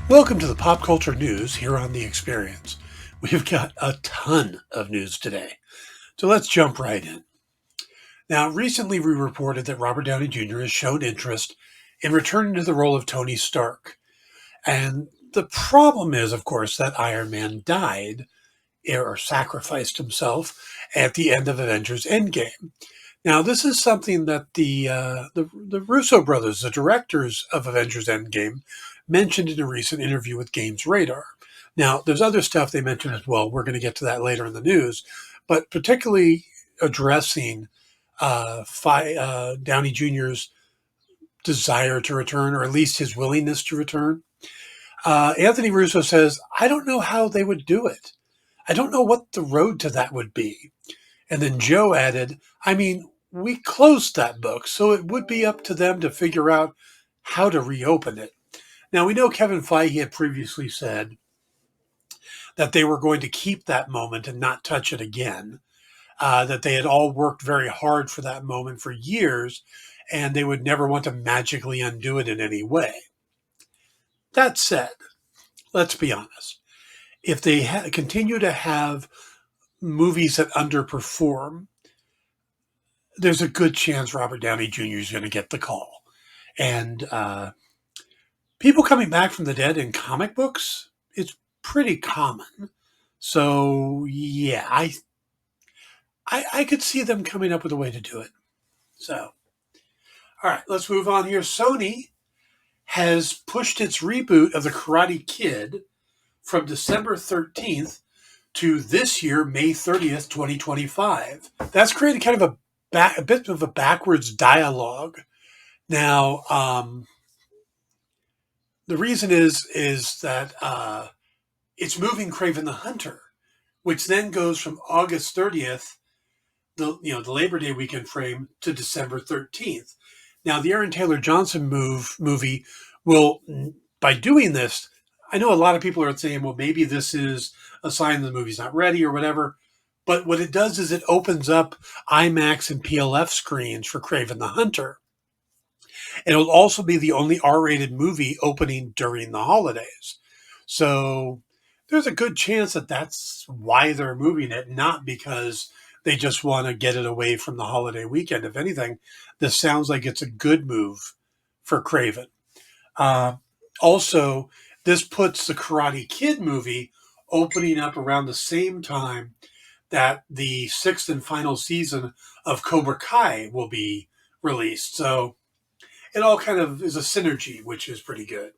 Welcome to the Pop Culture News here on The Experience. We've got a ton of news today, so let's jump right in. Now, recently we reported that Robert Downey Jr. has shown interest in returning to the role of Tony Stark. And the problem is, of course, that Iron Man died or sacrificed himself at the end of Avengers Endgame. Now, this is something that the Russo brothers, the directors of Avengers Endgame, mentioned in a recent interview with Games Radar. Now, there's other stuff they mentioned as well. We're going to get to that later in the news, but particularly addressing Downey Jr.'s desire to return, or at least his willingness to return. Anthony Russo says, "I don't know how they would do it. I don't know what the road to that would be." And then Joe added, "I mean, we closed that book, so it would be up to them to figure out how to reopen it." Now, we know Kevin Feige had previously said that they were going to keep that moment and not touch it again, that they had all worked very hard for that moment for years, and they would never want to magically undo it in any way. That said, let's be honest. If they continue to have movies that underperform, there's a good chance Robert Downey Jr. is going to get the call. And people coming back from the dead in comic books, it's pretty common. So yeah, I could see them coming up with a way to do it. So, all right, let's move on here. Sony has pushed its reboot of The Karate Kid from December 13th to this year, May 30th, 2025. That's created kind of a bit of a backwards dialogue. Now, the reason is that it's moving Kraven the Hunter, which then goes from August 30th, the Labor Day weekend frame, to December 13th. Now, the Aaron Taylor Johnson movie will, by doing this, I know a lot of people are saying, well, maybe this is a sign the movie's not ready or whatever. But what it does is it opens up IMAX and PLF screens for Kraven the Hunter. And it'll also be the only R-rated movie opening during the holidays. So there's a good chance that that's why they're moving it, not because they just want to get it away from the holiday weekend. If anything, this sounds like it's a good move for Kraven. Also, this puts the Karate Kid movie opening up around the same time that the 6th and final season of Cobra Kai will be released. So it all kind of is a synergy, which is pretty good.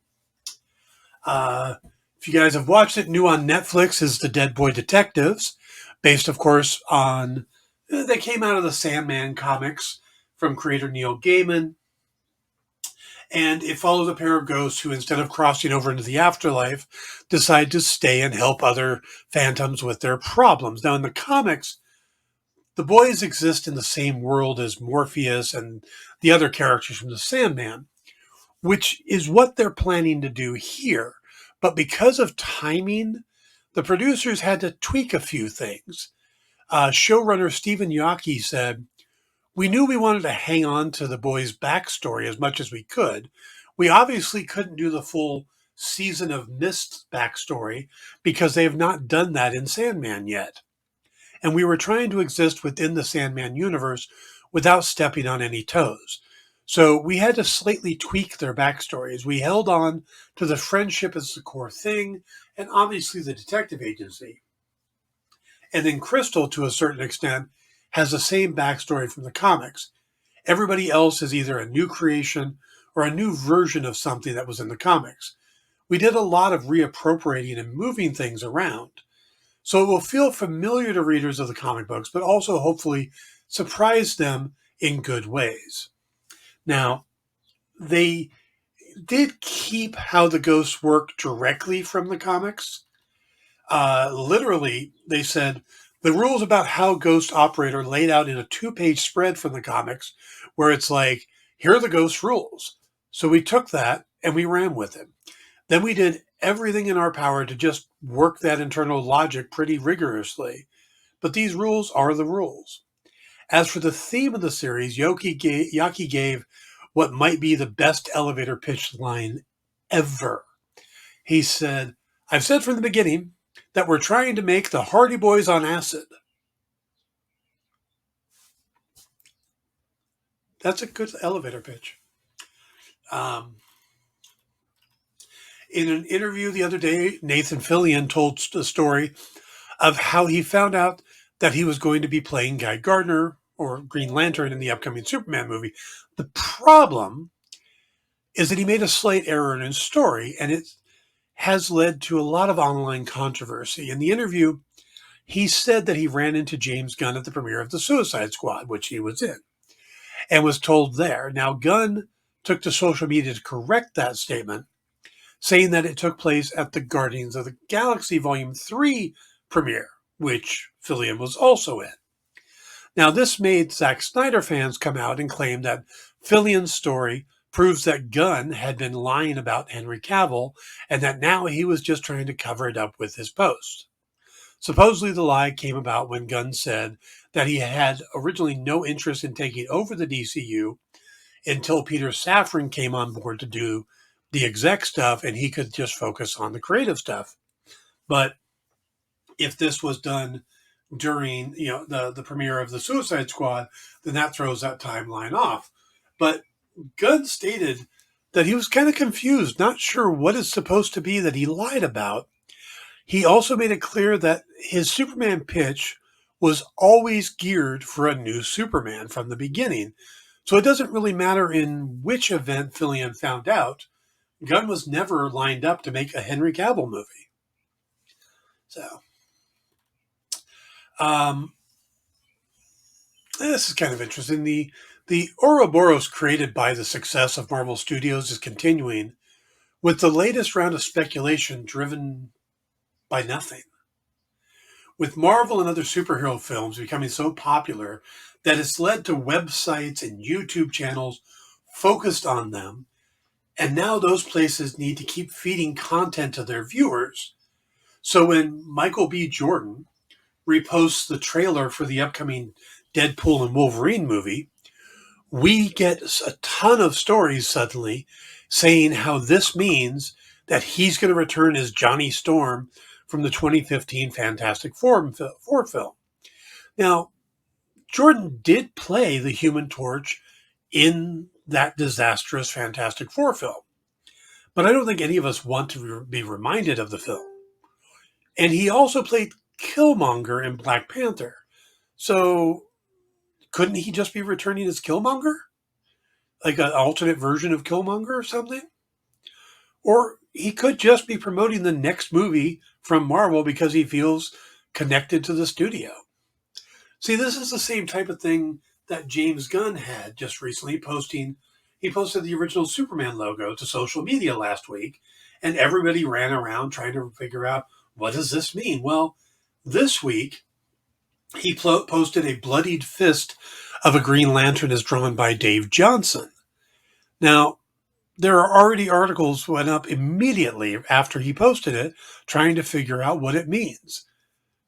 If you guys have watched it, new on Netflix is The Dead Boy Detectives, based, of course, on... They came out of the Sandman comics from creator Neil Gaiman. And it follows a pair of ghosts who, instead of crossing over into the afterlife, decide to stay and help other phantoms with their problems. Now, in the comics, the boys exist in the same world as Morpheus and the other characters from the Sandman, which is what they're planning to do here. But because of timing, the producers had to tweak a few things. Showrunner Stephen Yockey said, "We knew we wanted to hang on to the boys' backstory as much as we could. We obviously couldn't do the full Season of Mist backstory because they have not done that in Sandman yet. And we were trying to exist within the Sandman universe without stepping on any toes. So we had to slightly tweak their backstories. We held on to the friendship as the core thing, and obviously the detective agency. And then Crystal, to a certain extent, has the same backstory from the comics. Everybody else is either a new creation or a new version of something that was in the comics. We did a lot of reappropriating and moving things around. So it will feel familiar to readers of the comic books, but also hopefully surprise them in good ways." Now, they did keep how the ghosts work directly from the comics. Literally, they said, "The rules about how ghosts operate are laid out in a 2-page spread from the comics where it's like, here are the ghost rules." So we took that and we ran with it. Then we did everything in our power to just work that internal logic pretty rigorously. But these rules are the rules. As for the theme of the series, Yockey gave what might be the best elevator pitch line ever. He said, "I've said from the beginning that we're trying to make the Hardy Boys on acid." That's a good elevator pitch. Um, in an interview the other day, Nathan Fillion told the story of how he found out that he was going to be playing Guy Gardner or Green Lantern in the upcoming Superman movie. The problem is that he made a slight error in his story, and it has led to a lot of online controversy. In the interview, he said that he ran into James Gunn at the premiere of The Suicide Squad, which he was in, and was told there. Now, Gunn took to social media to correct that statement, saying that it took place at the Guardians of the Galaxy Volume 3 premiere, which Fillion was also in. Now, this made Zack Snyder fans come out and claim that Fillion's story proves that Gunn had been lying about Henry Cavill and that now he was just trying to cover it up with his post. Supposedly, the lie came about when Gunn said that he had originally no interest in taking over the DCU until Peter Safran came on board to do the exec stuff and he could just focus on the creative stuff. But if this was done during the premiere of the Suicide Squad, then that throws that timeline off. But Gunn stated that he was kind of confused, not sure what it's supposed to be that he lied about. He also made it clear that his Superman pitch was always geared for a new Superman from the beginning. So it doesn't really matter in which event Fillion found out. Gunn was never lined up to make a Henry Cavill movie. So, this is kind of interesting. The Ouroboros created by the success of Marvel Studios is continuing, with the latest round of speculation driven by nothing. With Marvel and other superhero films becoming so popular that it's led to websites and YouTube channels focused on them, and now those places need to keep feeding content to their viewers. So when Michael B. Jordan reposts the trailer for the upcoming Deadpool and Wolverine movie, we get a ton of stories suddenly saying how this means that he's going to return as Johnny Storm from the 2015 Fantastic Four film. Now, Jordan did play the Human Torch in that disastrous Fantastic Four film, but I don't think any of us want to be reminded of the film. And he also played Killmonger in Black Panther. So couldn't he just be returning as Killmonger? Like an alternate version of Killmonger or something? Or he could just be promoting the next movie from Marvel because he feels connected to the studio. See, this is the same type of thing that James Gunn had just recently He posted the original Superman logo to social media last week, and everybody ran around trying to figure out, what does this mean? Well, this week, he posted a bloodied fist of a Green Lantern as drawn by Dave Johnson. Now, there are already articles went up immediately after he posted it, trying to figure out what it means,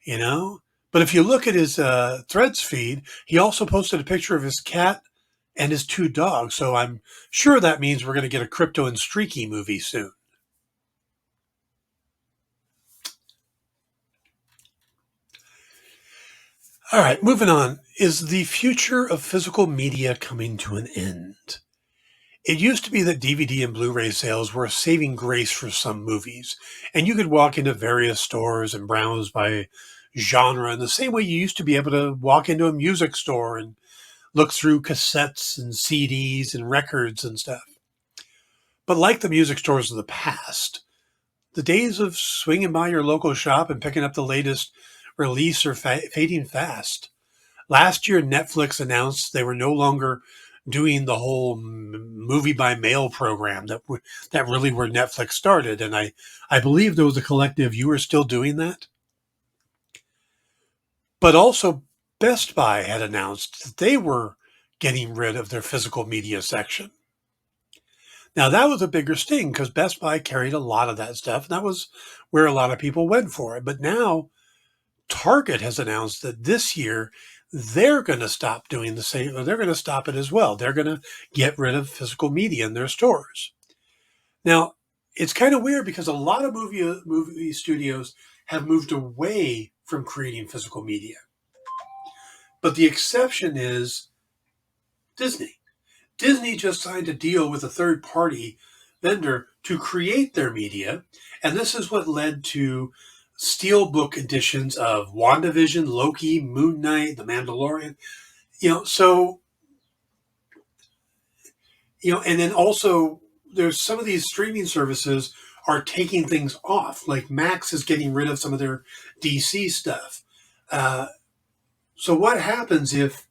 you know? But if you look at his Threads feed, he also posted a picture of his cat and his two dogs. So I'm sure that means we're going to get a Crypto and Streaky movie soon. All right, moving on. Is the future of physical media coming to an end? It used to be that DVD and Blu-ray sales were a saving grace for some movies, and you could walk into various stores and browse by genre in the same way you used to be able to walk into a music store and look through cassettes and CDs and records and stuff. But like the music stores of the past, the days of swinging by your local shop and picking up the latest release are fading fast. Last year, Netflix announced they were no longer doing the whole movie by mail program that really where Netflix started. And I believe there was a collective, you are still doing that. But also Best Buy had announced that they were getting rid of their physical media section. Now that was a bigger sting because Best Buy carried a lot of that stuff. And that was where a lot of people went for it. But now Target has announced that this year they're going to stop doing the same, or they're going to stop it as well. They're going to get rid of physical media in their stores. Now, it's kind of weird because a lot of movie studios have moved away from creating physical media, but the exception is Disney. Disney just signed a deal with a third party vendor to create their media, and this is what led to steelbook editions of WandaVision, Loki, Moon Knight, The Mandalorian. So and then also there's some of these streaming services are taking things off. Like Max is getting rid of some of their DC stuff. Uh, so what happens if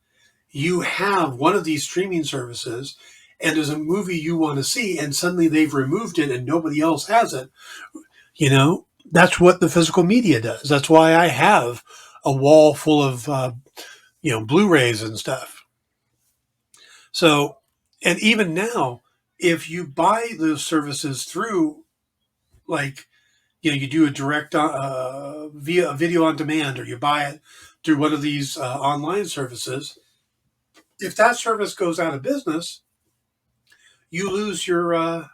you have one of these streaming services and there's a movie you want to see and suddenly they've removed it and nobody else has it? That's what the physical media does. That's why I have a wall full of Blu-rays and stuff. So, and even now, if you buy those services through, like, you do a direct via a video on demand, or you buy it through one of these online services, if that service goes out of business, you lose your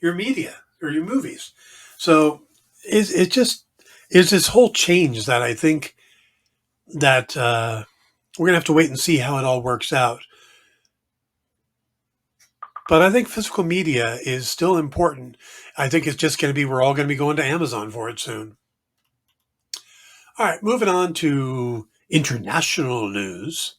media or your movies. So it just is this whole change that I think that we're gonna have to wait and see how it all works out. But I think physical media is still important. I think it's just going to be, we're all going to be going to Amazon for it soon. All right, moving on to international news.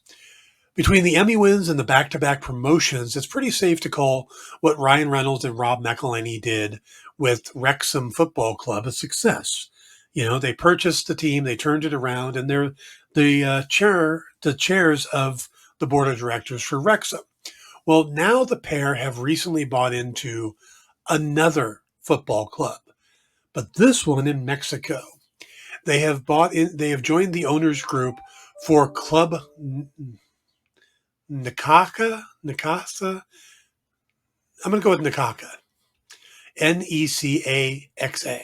Between the Emmy wins and the back-to-back promotions, it's pretty safe to call what Ryan Reynolds and Rob McElhenney did with Wrexham Football Club a success. They purchased the team, they turned it around, and they're the chairs of the board of directors for Wrexham. Well, now the pair have recently bought into another football club, but this one in Mexico. They have joined the owners group for Club Necaxa. I'm going to go with Necaxa. Necaxa.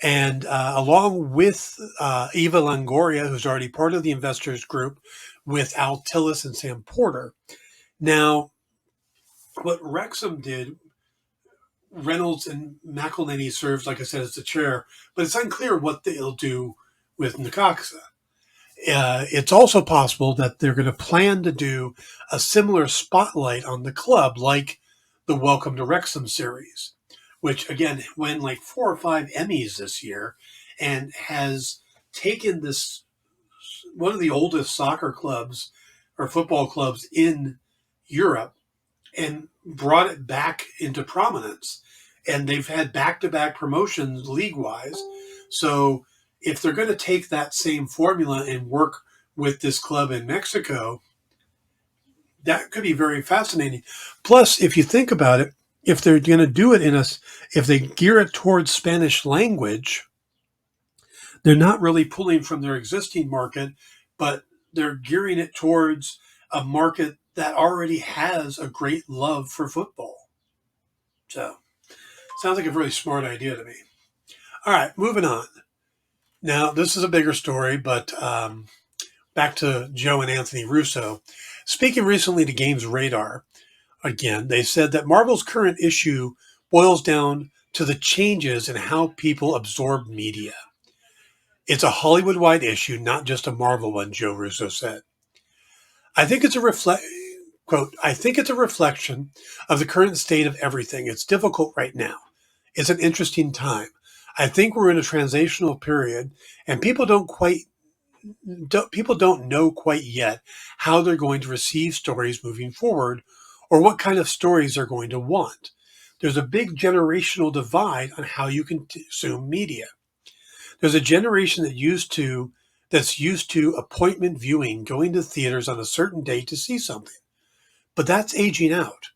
And along with Eva Longoria, who's already part of the investors group, with Al Tillis and Sam Porter. Now, what Wrexham did, Reynolds and McElhenney serves, like I said, as the chair, but it's unclear what they'll do with Necaxa. It's also possible that they're going to plan to do a similar spotlight on the club, like the Welcome to Wrexham series, which again won like 4 or 5 Emmys this year and has taken this, one of the oldest soccer clubs or football clubs in Europe, and brought it back into prominence. And they've had back-to-back promotions league-wise. So if they're going to take that same formula and work with this club in Mexico, that could be very fascinating. Plus, if you think about it, if they're going to do it if they gear it towards Spanish language, they're not really pulling from their existing market, but they're gearing it towards a market that already has a great love for football. So, sounds like a really smart idea to me. All right, moving on. Now, this is a bigger story, but back to Joe and Anthony Russo. Speaking recently to Games Radar, again, they said that Marvel's current issue boils down to the changes in how people absorb media. It's a Hollywood-wide issue, not just a Marvel one, Joe Russo said. I think it's a quote, I think it's a reflection of the current state of everything. It's difficult right now. It's an interesting time. I think we're in a transitional period, and people don't know quite yet how they're going to receive stories moving forward, or what kind of stories they're going to want. There's a big generational divide on how you consume media. There's a generation that's used to appointment viewing, going to theaters on a certain day to see something. But that's aging out.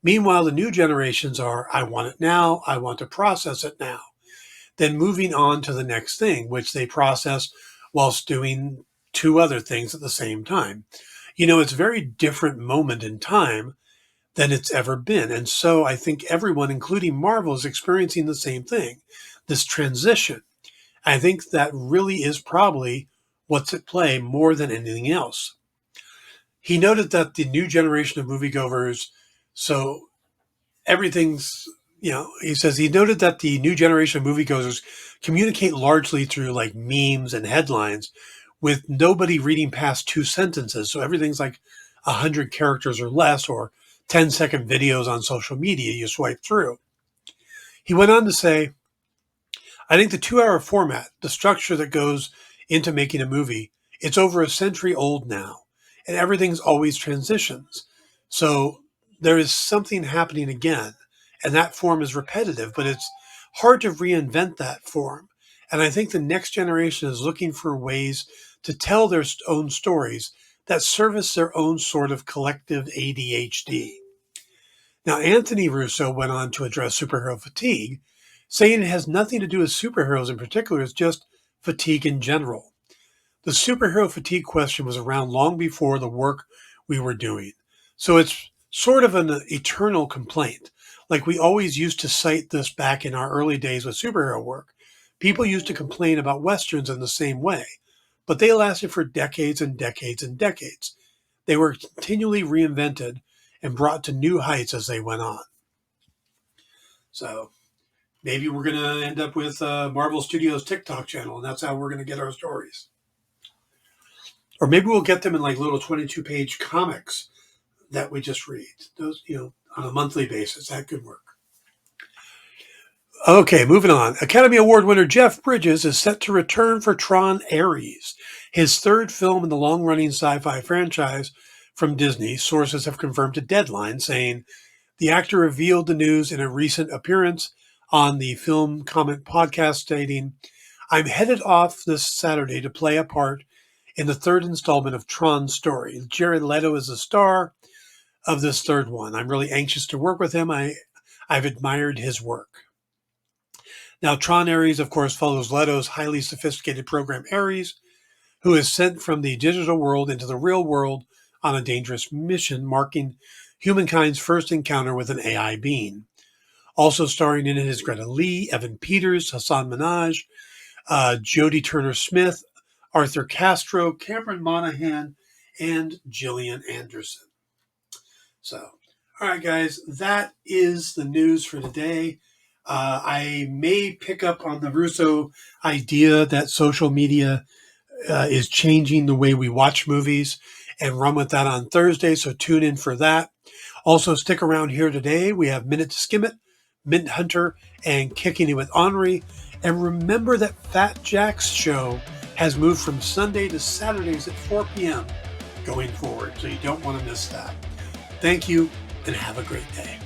Meanwhile, the new generations are, I want it now, I want to process it now. Then moving on to the next thing, which they process whilst doing 2 other things at the same time. It's a very different moment in time than it's ever been. And so I think everyone, including Marvel, is experiencing the same thing, this transition. I think that really is probably what's at play more than anything else. He noted that the new generation of moviegoers, so everything's He says he noted that the new generation of moviegoers communicate largely through like memes and headlines with nobody reading past two sentences. So everything's like 100 characters or less, or 10-second videos on social media you swipe through. He went on to say, I think the 2-hour format, the structure that goes into making a movie, it's over a century old now, and everything's always transitions. So there is something happening again, and that form is repetitive, but it's hard to reinvent that form. And I think the next generation is looking for ways to tell their own stories that service their own sort of collective ADHD. Now, Anthony Russo went on to address superhero fatigue, saying it has nothing to do with superheroes in particular, it's just fatigue in general. The superhero fatigue question was around long before the work we were doing. So it's sort of an eternal complaint. Like we always used to cite this back in our early days with superhero work. People used to complain about Westerns in the same way, but they lasted for decades and decades and decades. They were continually reinvented and brought to new heights as they went on. So maybe we're going to end up with Marvel Studios TikTok channel, and that's how we're going to get our stories. Or maybe we'll get them in like little 22-page comics that we just read. Those, on a monthly basis. That could work. Okay, moving on. Academy Award winner Jeff Bridges is set to return for Tron Ares, his third film in the long-running sci-fi franchise from Disney. Sources have confirmed to Deadline, saying the actor revealed the news in a recent appearance on the Film Comment podcast, stating, I'm headed off this Saturday to play a part in the third installment of Tron's story. Jared Leto is the star of this third one. I'm really anxious to work with him. I've admired his work. Now, Tron Ares, of course, follows Leto's highly sophisticated program Ares, who is sent from the digital world into the real world on a dangerous mission, marking humankind's first encounter with an AI being. Also starring in it is Greta Lee, Evan Peters, Hassan Minaj, Jodie Turner-Smith, Arthur Castro, Cameron Monaghan, and Gillian Anderson. So, all right, guys, that is the news for today. I may pick up on the Russo idea that social media is changing the way we watch movies and run with that on Thursday, so tune in for that. Also, stick around here today. We have Minute to Skim It, Mint Hunter, and Kicking It with Henri. And remember that Fat Jack's show has moved from Sunday to Saturdays at 4 p.m. going forward, so you don't want to miss that. Thank you, and have a great day.